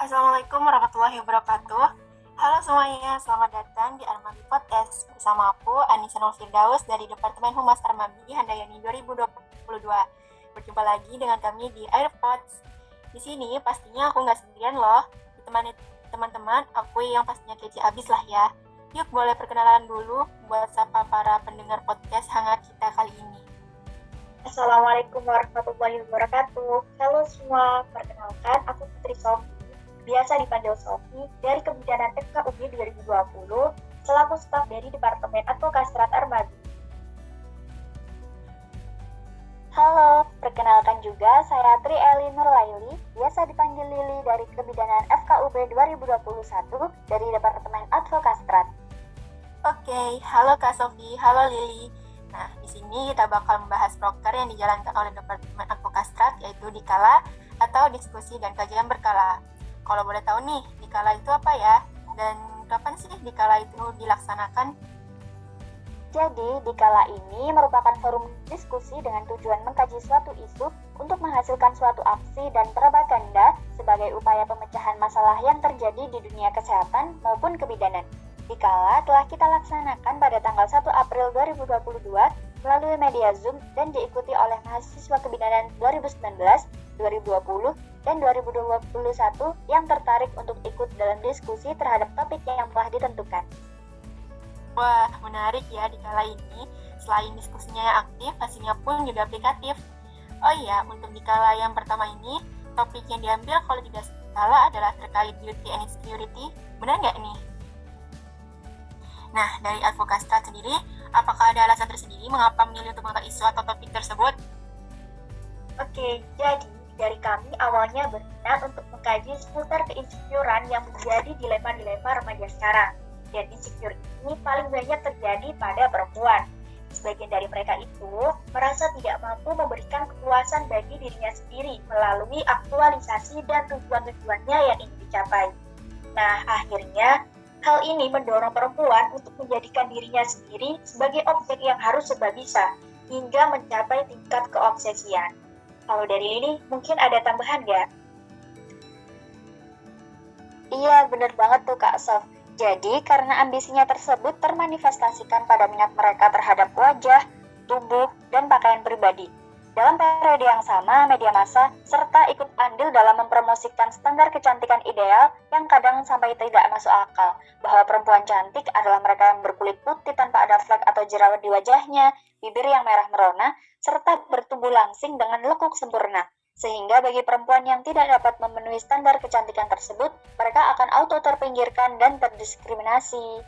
Assalamualaikum warahmatullahi wabarakatuh. Halo semuanya, selamat datang di Armabi Podcast. Bersama aku, Anissa Nur Firdaus dari Departemen Humas Armabi Handayani 2022. Berjumpa lagi dengan kami di AirPods. Di sini pastinya aku nggak sendirian loh. Ditemani teman-teman aku yang pastinya kece abis lah ya. Yuk boleh perkenalan dulu buat sapa para pendengar podcast hangat kita kali ini. Assalamualaikum warahmatullahi wabarakatuh. Halo semua, perkenalkan aku Putri Sofi, biasa dipanggil Sofi, dari Kebidanan FKUB 2020, selaku staf dari Departemen Advokastrat Armabi. Halo, perkenalkan juga saya Tri Eli Nurlaili, biasa dipanggil Lili dari Kebidanan FKUB 2021 dari Departemen Advokastrat. Oke, halo Kak Sofi, halo Lili. Nah, di sini kita bakal membahas proker yang dijalankan oleh Departemen Advokastrat, yaitu Dikala atau diskusi dan kajian berkala. Kalau boleh tahu nih, Dikala itu apa ya? Dan kapan sih Dikala itu dilaksanakan? Jadi, Dikala ini merupakan forum diskusi dengan tujuan mengkaji suatu isu untuk menghasilkan suatu aksi dan propaganda sebagai upaya pemecahan masalah yang terjadi di dunia kesehatan maupun kebidanan. Dikala telah kita laksanakan pada tanggal 1 April 2022 melalui media Zoom dan diikuti oleh mahasiswa kebidanan 2019, 2020, dan 2021 yang tertarik untuk ikut dalam diskusi terhadap topik yang telah ditentukan. Wah, menarik ya Dikala ini. Selain diskusinya yang aktif, hasilnya pun juga aplikatif. Oh iya, untuk Dikala yang pertama ini, topik yang diambil kalau tidak salah adalah terkait beauty and insecurity. Benar nggak nih? Nah, dari Advokastrat sendiri, apakah ada alasan tersendiri mengapa memilih untuk mengangkat isu atau topik tersebut? Oke, jadi dari kami awalnya berminat untuk mengkaji seputar keinsecurean yang menjadi dilema-dilema remaja sekarang. Dan insecure ini paling banyak terjadi pada perempuan. Sebagian dari mereka itu merasa tidak mampu memberikan kepuasan bagi dirinya sendiri melalui aktualisasi dan tujuan-tujuannya yang ingin dicapai. Nah, akhirnya hal ini mendorong perempuan untuk menjadikan dirinya sendiri sebagai objek yang harus serba bisa, hingga mencapai tingkat keobsesian. Kalau dari ini, mungkin ada tambahan nggak? Iya, benar banget tuh Kak Sof. Jadi, karena ambisinya tersebut termanifestasikan pada minat mereka terhadap wajah, tubuh, dan pakaian pribadi. Dalam periode yang sama, media massa serta ikut andil dalam mempromosikan standar kecantikan ideal yang kadang sampai tidak masuk akal, bahwa perempuan cantik adalah mereka yang berkulit putih tanpa ada flek atau jerawat di wajahnya, bibir yang merah merona, serta bertubuh langsing dengan lekuk sempurna. Sehingga bagi perempuan yang tidak dapat memenuhi standar kecantikan tersebut, mereka akan auto terpinggirkan dan terdiskriminasi.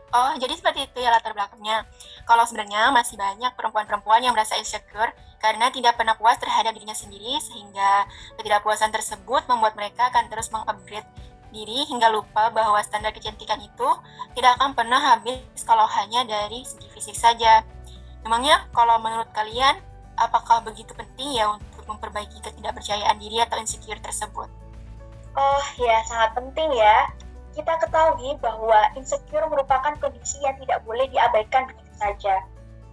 Oh, jadi seperti itu ya latar belakangnya. Kalau sebenarnya masih banyak perempuan-perempuan yang merasa insecure karena tidak pernah puas terhadap dirinya sendiri, sehingga ketidakpuasan tersebut membuat mereka akan terus mengupgrade diri hingga lupa bahwa standar kecantikan itu tidak akan pernah habis kalau hanya dari segi fisik saja. Memangnya kalau menurut kalian, apakah begitu penting ya untuk memperbaiki ketidakpercayaan diri atau insecure tersebut? Oh ya, sangat penting ya. Kita ketahui bahwa insecure merupakan kondisi yang tidak boleh diabaikan begitu saja.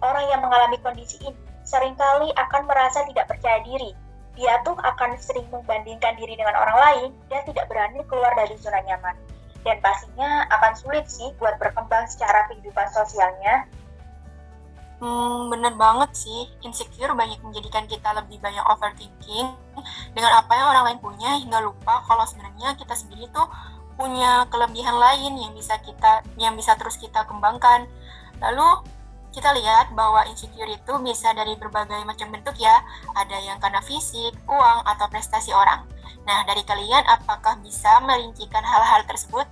Orang yang mengalami kondisi ini seringkali akan merasa tidak percaya diri. Dia tuh akan sering membandingkan diri dengan orang lain dan tidak berani keluar dari zona nyaman. Dan pastinya akan sulit sih buat berkembang secara kehidupan sosialnya. Bener banget sih, insecure banyak menjadikan kita lebih banyak overthinking dengan apa yang orang lain punya hingga lupa kalau sebenarnya kita sendiri tuh punya kelebihan lain yang bisa terus kita kembangkan. Lalu kita lihat bahwa insecure itu bisa dari berbagai macam bentuk ya. Ada yang karena fisik, uang, atau prestasi orang. Nah, dari kalian apakah bisa merincikan hal-hal tersebut?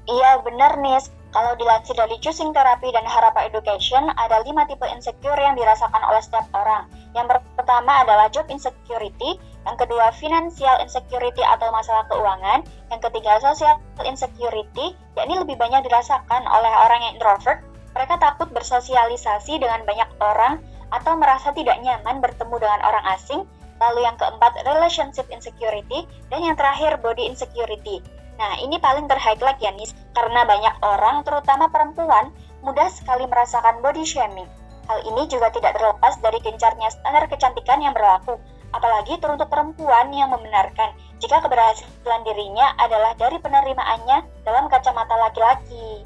Iya, benar Nis. Kalau dilansir dari Choosing Therapy dan Harapa Education, ada 5 tipe insecure yang dirasakan oleh setiap orang. Yang pertama adalah job insecurity, yang kedua financial insecurity atau masalah keuangan, yang ketiga social insecurity, yakni lebih banyak dirasakan oleh orang yang introvert. Mereka takut bersosialisasi dengan banyak orang atau merasa tidak nyaman bertemu dengan orang asing. Lalu yang keempat relationship insecurity, dan yang terakhir body insecurity. Nah, ini paling ter-highlight ya Nis, karena banyak orang, terutama perempuan, mudah sekali merasakan body shaming. Hal ini juga tidak terlepas dari gencarnya standar kecantikan yang berlaku. Apalagi teruntuk perempuan yang membenarkan jika keberhasilan dirinya adalah dari penerimaannya dalam kacamata laki-laki.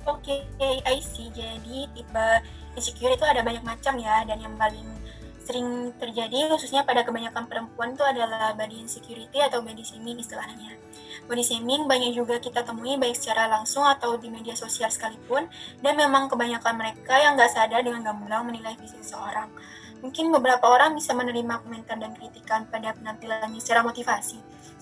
Oke, I see. Jadi tipe insecure itu ada banyak macam ya, dan yang paling sering terjadi khususnya pada kebanyakan perempuan itu adalah body insecurity atau body shaming istilahnya. Body shaming banyak juga kita temui baik secara langsung atau di media sosial sekalipun, dan memang kebanyakan mereka yang nggak sadar dengan gamblang menilai fisik seseorang. Mungkin beberapa orang bisa menerima komentar dan kritikan pada penampilannya secara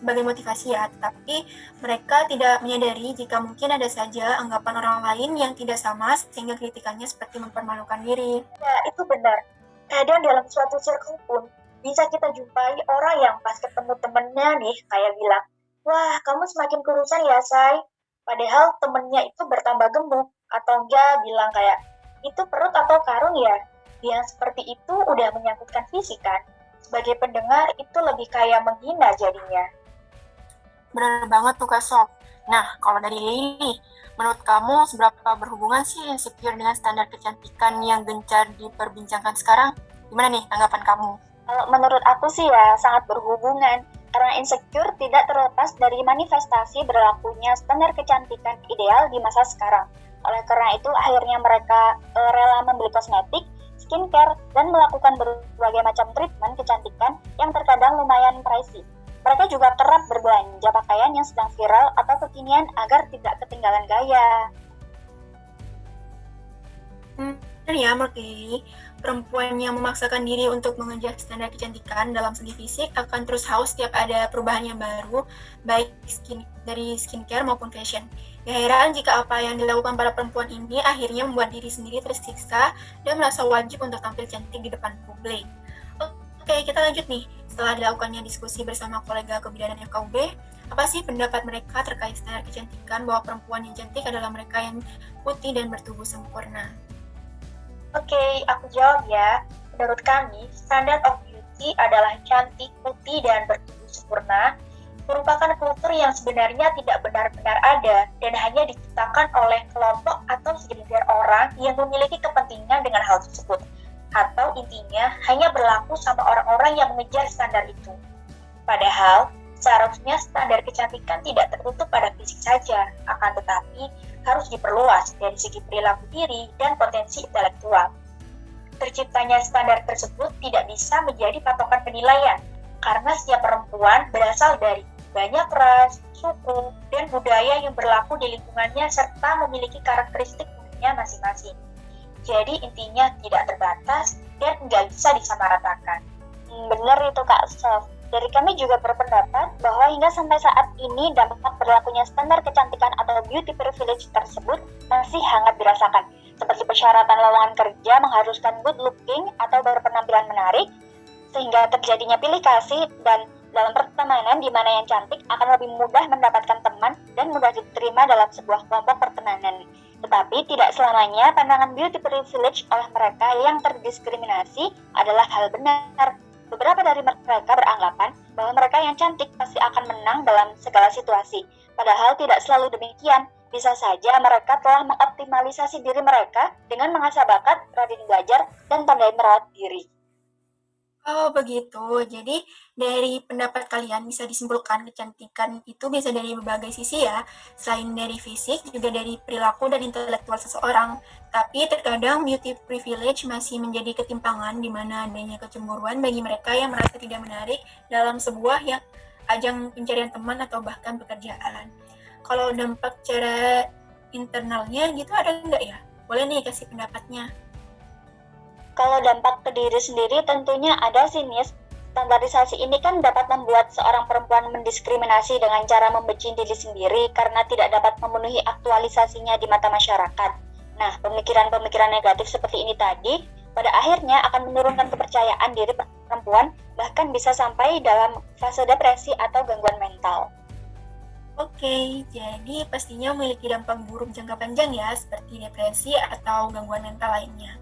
sebagai motivasi ya, tetapi mereka tidak menyadari jika mungkin ada saja anggapan orang lain yang tidak sama sehingga kritikannya seperti mempermalukan diri. Ya, itu benar. Kadang dalam suatu circle pun bisa kita jumpai orang yang pas ketemu temennya nih kayak bilang, wah kamu semakin kurusan ya say. Padahal temennya itu bertambah gemuk. Atau enggak bilang kayak, itu perut atau karung ya? Yang seperti itu udah menyangkutkan fisik kan? Sebagai pendengar itu lebih kayak menghina jadinya. Benar banget tuh Kak Sof. Nah, kalau dari Lili, menurut kamu seberapa berhubungan sih insecure dengan standar kecantikan yang gencar diperbincangkan sekarang? Gimana nih tanggapan kamu? Menurut aku sih ya sangat berhubungan. Karena insecure tidak terlepas dari manifestasi berlakunya standar kecantikan ideal di masa sekarang. Oleh karena itu akhirnya mereka rela membeli kosmetik, skincare, dan melakukan berbagai macam treatment kecantikan yang terkadang lumayan pricey. Mereka juga kerap berbelanja pakaian yang sedang viral atau kekinian agar tidak ketinggalan gaya. Benar ya, menurut Lili, perempuan yang memaksakan diri untuk mengejar standar kecantikan dalam segi fisik akan terus haus setiap ada perubahan yang baru, baik dari skincare maupun fashion. Gak heran jika apa yang dilakukan para perempuan ini akhirnya membuat diri sendiri tersiksa dan merasa wajib untuk tampil cantik di depan publik. Oke, kita lanjut nih. Setelah dilakukannya diskusi bersama kolega kebidanan FKUB, apa sih pendapat mereka terkait standar kecantikan bahwa perempuan yang cantik adalah mereka yang putih dan bertubuh sempurna? Oke, aku jawab ya. Menurut kami, standard of beauty adalah cantik, putih, dan bertubuh sempurna merupakan kultur yang sebenarnya tidak benar-benar ada dan hanya diciptakan oleh kelompok atau segelintir orang yang memiliki kepentingan dengan hal tersebut. Atau intinya hanya berlaku sama orang-orang yang mengejar standar itu. Padahal, seharusnya standar kecantikan tidak tertutup pada fisik saja, akan tetapi harus diperluas dari segi perilaku diri dan potensi intelektual. Terciptanya standar tersebut tidak bisa menjadi patokan penilaian, karena setiap perempuan berasal dari banyak ras, suku, dan budaya yang berlaku di lingkungannya serta memiliki karakteristik uniknya masing-masing. Jadi intinya tidak terbatas dan nggak bisa disamaratakan. Benar itu Kak Sof. Dari kami juga berpendapat bahwa hingga sampai saat ini dampak berlakunya standar kecantikan atau beauty privilege tersebut masih hangat dirasakan. Seperti persyaratan lowongan kerja mengharuskan good looking atau berpenampilan menarik, sehingga terjadinya pilih kasih dan dalam pertemanan di mana yang cantik akan lebih mudah mendapatkan teman dan mudah diterima dalam sebuah kelompok pertemanan. Tetapi tidak selamanya pandangan beauty privilege oleh mereka yang terdiskriminasi adalah hal benar. Beberapa dari mereka beranggapan bahwa mereka yang cantik pasti akan menang dalam segala situasi. Padahal tidak selalu demikian. Bisa saja mereka telah mengoptimalisasi diri mereka dengan mengasah bakat, rajin belajar, dan pandai merawat diri. Oh begitu, jadi dari pendapat kalian bisa disimpulkan kecantikan itu bisa dari berbagai sisi ya, selain dari fisik juga dari perilaku dan intelektual seseorang. Tapi terkadang beauty privilege masih menjadi ketimpangan di mana adanya kecemburuan bagi mereka yang merasa tidak menarik dalam sebuah yang ajang pencarian teman atau bahkan pekerjaan. Kalau dampak secara internalnya gitu ada nggak ya? Boleh nih kasih pendapatnya. Kalau dampak ke diri sendiri tentunya ada sih, Nis. Standarisasi ini kan dapat membuat seorang perempuan mendiskriminasi dengan cara membenci diri sendiri karena tidak dapat memenuhi aktualisasinya di mata masyarakat. Nah, pemikiran-pemikiran negatif seperti ini tadi pada akhirnya akan menurunkan kepercayaan diri perempuan, bahkan bisa sampai dalam fase depresi atau gangguan mental. Oke, jadi pastinya memiliki dampak buruk jangka panjang ya, seperti depresi atau gangguan mental lainnya.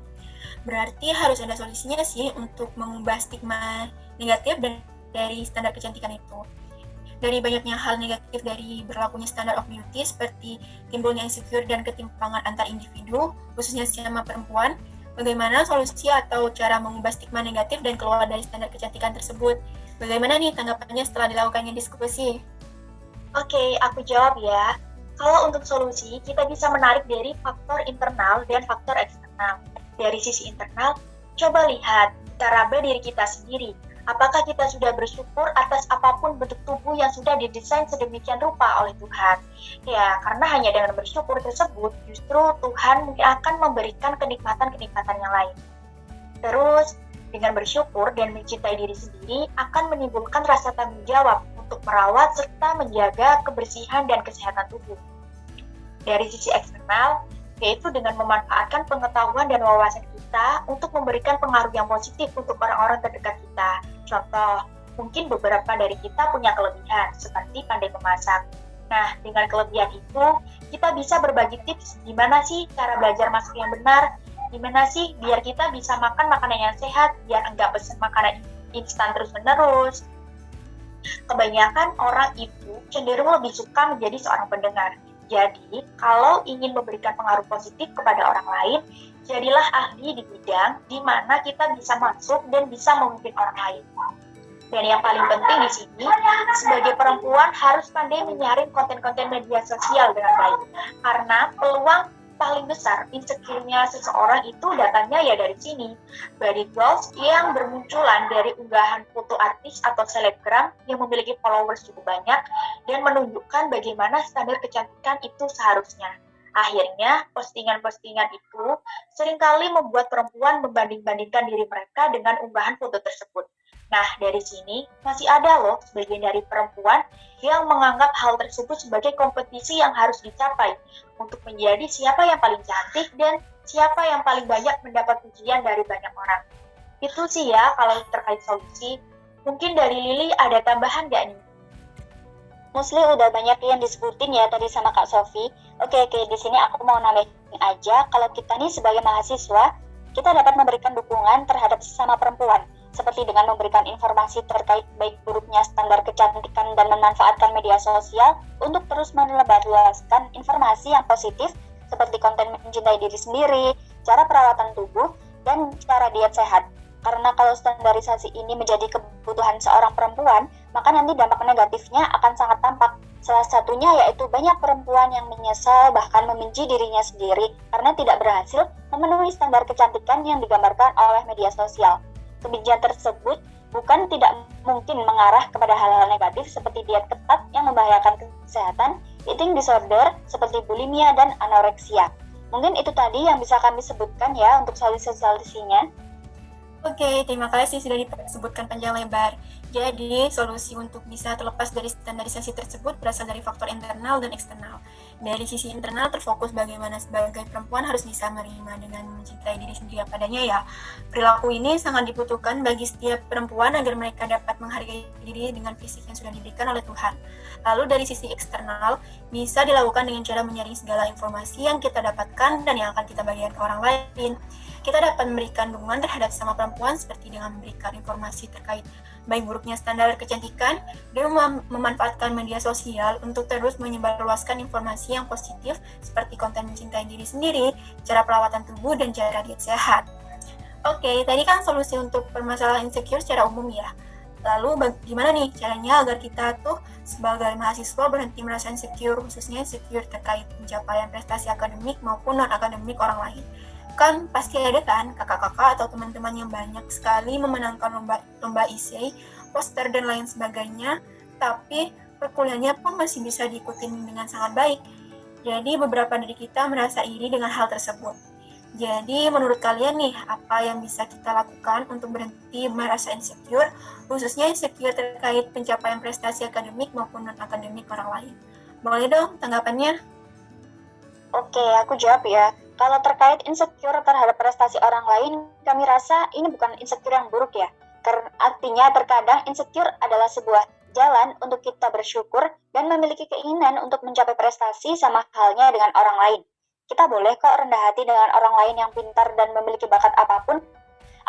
Berarti harus ada solusinya sih untuk mengubah stigma negatif dari standar kecantikan itu. Dari banyaknya hal negatif dari berlakunya standar of beauty seperti timbulnya insecure dan ketimpangan antar individu, khususnya sesama perempuan, bagaimana solusi atau cara mengubah stigma negatif dan keluar dari standar kecantikan tersebut. Bagaimana nih tanggapannya setelah dilakukannya diskusi? Oke, aku jawab ya. Kalau untuk solusi, kita bisa menarik dari faktor internal dan faktor eksternal. Dari sisi internal, coba lihat, kita raba diri kita sendiri. Apakah kita sudah bersyukur atas apapun bentuk tubuh yang sudah didesain sedemikian rupa oleh Tuhan? Ya, karena hanya dengan bersyukur tersebut, justru Tuhan mungkin akan memberikan kenikmatan-kenikmatan yang lain. Terus, dengan bersyukur dan mencintai diri sendiri akan menimbulkan rasa tanggung jawab untuk merawat serta menjaga kebersihan dan kesehatan tubuh. Dari sisi eksternal, yaitu dengan memanfaatkan pengetahuan dan wawasan kita untuk memberikan pengaruh yang positif untuk orang-orang terdekat kita. Contoh, mungkin beberapa dari kita punya kelebihan, seperti pandai memasak. Nah, dengan kelebihan itu, kita bisa berbagi tips gimana sih cara belajar masak yang benar, gimana sih biar kita bisa makan makanan yang sehat, biar enggak pesen makanan instan terus-menerus. Kebanyakan orang itu cenderung lebih suka menjadi seorang pendengar. Jadi, kalau ingin memberikan pengaruh positif kepada orang lain, jadilah ahli di bidang di mana kita bisa masuk dan bisa memimpin orang lain. Dan yang paling penting di sini, sebagai perempuan harus pandai menyaring konten-konten media sosial dengan baik. Karena peluang paling besar insecure-nya seseorang itu datangnya ya dari sini. Body goals yang bermunculan dari unggahan foto artis atau selebgram yang memiliki followers cukup banyak dan menunjukkan bagaimana standar kecantikan itu seharusnya. Akhirnya, postingan-postingan itu seringkali membuat perempuan membanding-bandingkan diri mereka dengan unggahan foto tersebut. Nah, dari sini masih ada loh sebagian dari perempuan yang menganggap hal tersebut sebagai kompetisi yang harus dicapai untuk menjadi siapa yang paling cantik dan siapa yang paling banyak mendapat pujian dari banyak orang. Itu sih ya kalau terkait solusi. Mungkin dari Lili ada tambahan nggak nih? Mostly udah banyak yang disebutin ya tadi sama Kak Sofi. Oke, di sini aku mau nambahin aja kalau kita nih sebagai mahasiswa, kita dapat memberikan dukungan terhadap sesama perempuan, seperti dengan memberikan informasi terkait baik buruknya standar kecantikan dan memanfaatkan media sosial untuk terus menebarluaskan informasi yang positif seperti konten mencintai diri sendiri, cara perawatan tubuh, dan cara diet sehat. Karena kalau standarisasi ini menjadi kebutuhan seorang perempuan, maka nanti dampak negatifnya akan sangat tampak. Salah satunya yaitu banyak perempuan yang menyesal bahkan membenci dirinya sendiri karena tidak berhasil memenuhi standar kecantikan yang digambarkan oleh media sosial. Kebijakan tersebut bukan tidak mungkin mengarah kepada hal-hal negatif seperti diet ketat yang membahayakan kesehatan, eating disorder seperti bulimia dan anoreksia. Mungkin itu tadi yang bisa kami sebutkan ya untuk solusi-solusinya. Oke, terima kasih sudah disebutkan panjang lebar. Jadi, solusi untuk bisa terlepas dari standarisasi tersebut berasal dari faktor internal dan eksternal. Dari sisi internal terfokus bagaimana sebagai perempuan harus bisa menerima dengan mencintai diri sendiri apa adanya ya. Perilaku ini sangat dibutuhkan bagi setiap perempuan agar mereka dapat menghargai diri dengan fisik yang sudah diberikan oleh Tuhan. Lalu dari sisi eksternal, bisa dilakukan dengan cara menyaring segala informasi yang kita dapatkan dan yang akan kita bagikan ke orang lain. Kita dapat memberikan dukungan terhadap sesama perempuan seperti dengan memberikan informasi terkait baik buruknya standar kecantikan dan memanfaatkan media sosial untuk terus menyebarluaskan informasi yang positif seperti konten mencintai diri sendiri, cara perawatan tubuh, dan cara diet sehat. Oke, tadi kan solusi untuk permasalahan insecure secara umum ya. Lalu bagaimana nih caranya agar kita tuh sebagai mahasiswa berhenti merasa insecure, khususnya insecure terkait pencapaian prestasi akademik maupun non-akademik orang lain? Kan pasti ada kan kakak-kakak atau teman-teman yang banyak sekali memenangkan lomba essay, poster, dan lain sebagainya, tapi perkuliahannya pun masih bisa diikutin dengan sangat baik. Jadi beberapa dari kita merasa iri dengan hal tersebut. Jadi menurut kalian nih, apa yang bisa kita lakukan untuk berhenti merasa insecure, khususnya insecure terkait pencapaian prestasi akademik maupun non-akademik orang lain? Boleh dong tanggapannya? Oke, aku jawab ya. Kalau terkait insecure terhadap prestasi orang lain, kami rasa ini bukan insecure yang buruk ya. Artinya terkadang insecure adalah sebuah jalan untuk kita bersyukur dan memiliki keinginan untuk mencapai prestasi sama halnya dengan orang lain. Kita boleh kok rendah hati dengan orang lain yang pintar dan memiliki bakat apapun.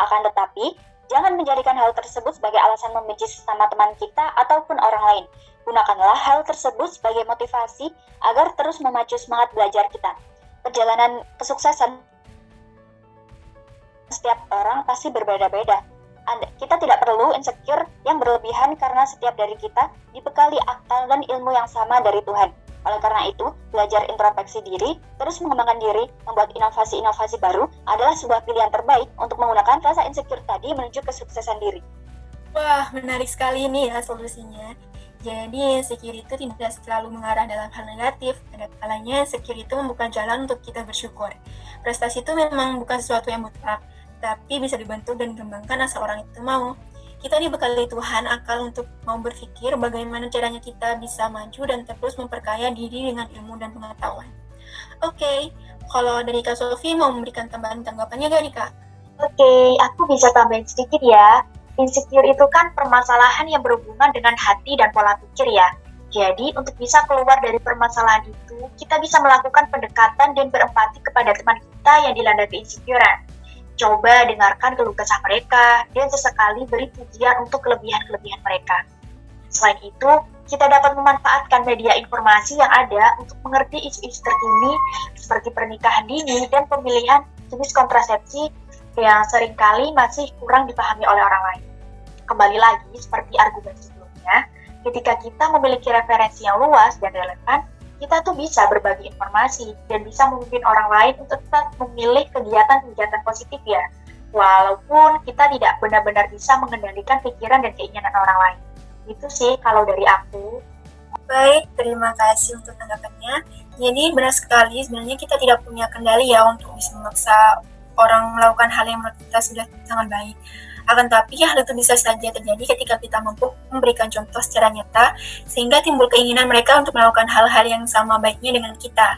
Akan tetapi, jangan menjadikan hal tersebut sebagai alasan membenci sesama teman kita ataupun orang lain. Gunakanlah hal tersebut sebagai motivasi agar terus memacu semangat belajar kita. Perjalanan kesuksesan setiap orang pasti berbeda-beda. Kita tidak perlu insecure yang berlebihan karena setiap dari kita dibekali akal dan ilmu yang sama dari Tuhan. Oleh karena itu, belajar introspeksi diri, terus mengembangkan diri, membuat inovasi-inovasi baru adalah sebuah pilihan terbaik untuk menggunakan rasa insecure tadi menuju kesuksesan diri. Wah, menarik sekali nih ya solusinya. Jadi, insecure itu tidak selalu mengarah dalam hal negatif. Ada kalanya insecure itu membuka jalan untuk kita bersyukur. Prestasi itu memang bukan sesuatu yang mutlak, tapi bisa dibentuk dan dikembangkan asal orang itu mau. Kita dibekali Tuhan akal untuk mau berpikir bagaimana caranya kita bisa maju dan terus memperkaya diri dengan ilmu dan pengetahuan. Oke, kalau dari Kak Sofi mau memberikan tambahan tanggapannya gak nih Kak? Oke, aku bisa tambahin sedikit ya. Insecure itu kan permasalahan yang berhubungan dengan hati dan pola pikir ya. Jadi, untuk bisa keluar dari permasalahan itu, kita bisa melakukan pendekatan dan berempati kepada teman kita yang dilanda keinsecurean. Coba dengarkan keluh kesah mereka dan sesekali beri pujian untuk kelebihan-kelebihan mereka. Selain itu, kita dapat memanfaatkan media informasi yang ada untuk mengerti isu-isu terkini seperti pernikahan dini dan pemilihan jenis kontrasepsi yang seringkali masih kurang dipahami oleh orang lain. Kembali lagi, seperti argumen sebelumnya, ketika kita memiliki referensi yang luas dan relevan, kita tuh bisa berbagi informasi dan bisa memimpin orang lain untuk tetap memilih kegiatan-kegiatan positif ya, walaupun kita tidak benar-benar bisa mengendalikan pikiran dan keinginan orang lain. Itu sih kalau dari aku. Baik, terima kasih untuk tanggapannya. Jadi benar sekali, sebenarnya kita tidak punya kendali ya untuk bisa memaksa orang melakukan hal yang menurut kita sudah sangat baik. Akan tetapi hal itu bisa saja terjadi ketika kita mampu memberikan contoh secara nyata, sehingga timbul keinginan mereka untuk melakukan hal-hal yang sama baiknya dengan kita.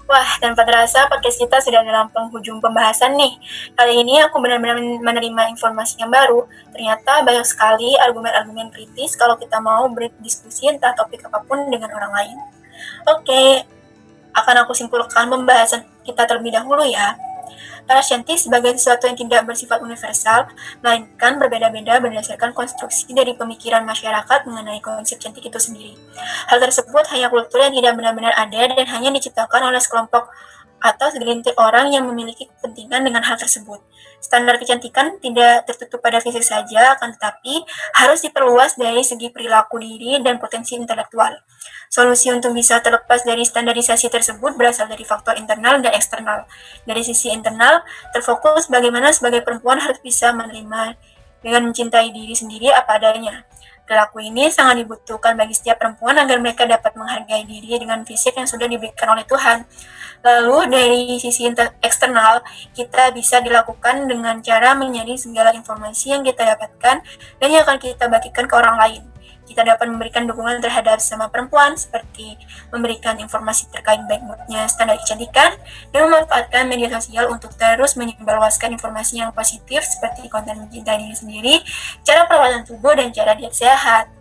Wah, tanpa terasa podcast kita sudah dalam penghujung pembahasan nih. Kali ini aku benar-benar menerima informasi yang baru. Ternyata banyak sekali argumen-argumen kritis kalau kita mau berdiskusi entah topik apapun dengan orang lain. Oke, akan aku simpulkan pembahasan kita terlebih dahulu ya. Para cantik sebagai sesuatu yang tidak bersifat universal, melainkan berbeda-beda berdasarkan konstruksi dari pemikiran masyarakat mengenai konsep cantik itu sendiri. Hal tersebut hanya kultur yang tidak benar-benar ada dan hanya diciptakan oleh sekelompok atau segelintir orang yang memiliki kepentingan dengan hal tersebut. Standar kecantikan tidak tertutup pada fisik saja, akan tetapi harus diperluas dari segi perilaku diri dan potensi intelektual. Solusi untuk bisa terlepas dari standarisasi tersebut berasal dari faktor internal dan eksternal. Dari sisi internal, terfokus bagaimana sebagai perempuan harus bisa menerima dengan mencintai diri sendiri apa adanya. Perilaku ini sangat dibutuhkan bagi setiap perempuan agar mereka dapat menghargai diri dengan fisik yang sudah diberikan oleh Tuhan. Lalu dari sisi eksternal, kita bisa dilakukan dengan cara menyaring segala informasi yang kita dapatkan dan yang akan kita bagikan ke orang lain. Kita dapat memberikan dukungan terhadap sesama perempuan seperti memberikan informasi terkait baiknya standar kecantikan dan memanfaatkan media sosial untuk terus menyebarluaskan informasi yang positif seperti konten mencintai diri sendiri, cara perawatan tubuh, dan cara diet sehat.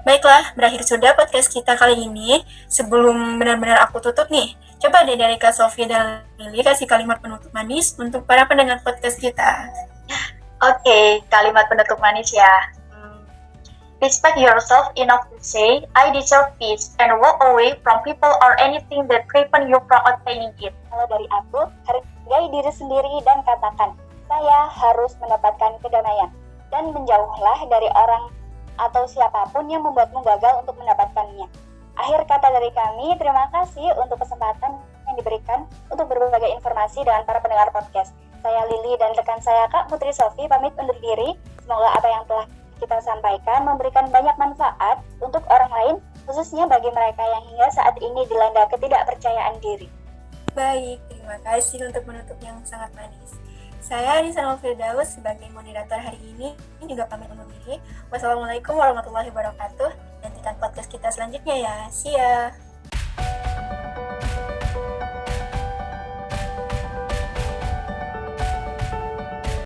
Baiklah, berakhir sudah podcast kita kali ini. Sebelum benar-benar aku tutup nih, coba deh dari Kak Sofi dan Lili kasih kalimat penutup manis untuk para pendengar podcast kita. Oke, kalimat penutup manis ya. Respect yourself enough to say, I deserve peace, and walk away from people or anything that prevent you from attaining it. Kalau dari aku, hargai diri sendiri dan katakan, saya harus mendapatkan kedamaian. Dan menjauhlah dari orang atau siapapun yang membuatmu gagal untuk mendapatkannya. Akhir kata dari kami, terima kasih untuk kesempatan yang diberikan untuk berbagi informasi dengan para pendengar podcast. Saya Lili dan rekan saya Kak Putri Sofi pamit undur diri. Semoga apa yang telah kita sampaikan memberikan banyak manfaat untuk orang lain, khususnya bagi mereka yang hingga saat ini dilanda ketidakpercayaan diri. Baik, terima kasih untuk penutup yang sangat manis. Saya Anissa Firdaus sebagai moderator hari ini juga pamit undur diri. Wassalamualaikum warahmatullahi wabarakatuh. Nantikan podcast kita selanjutnya ya. See ya.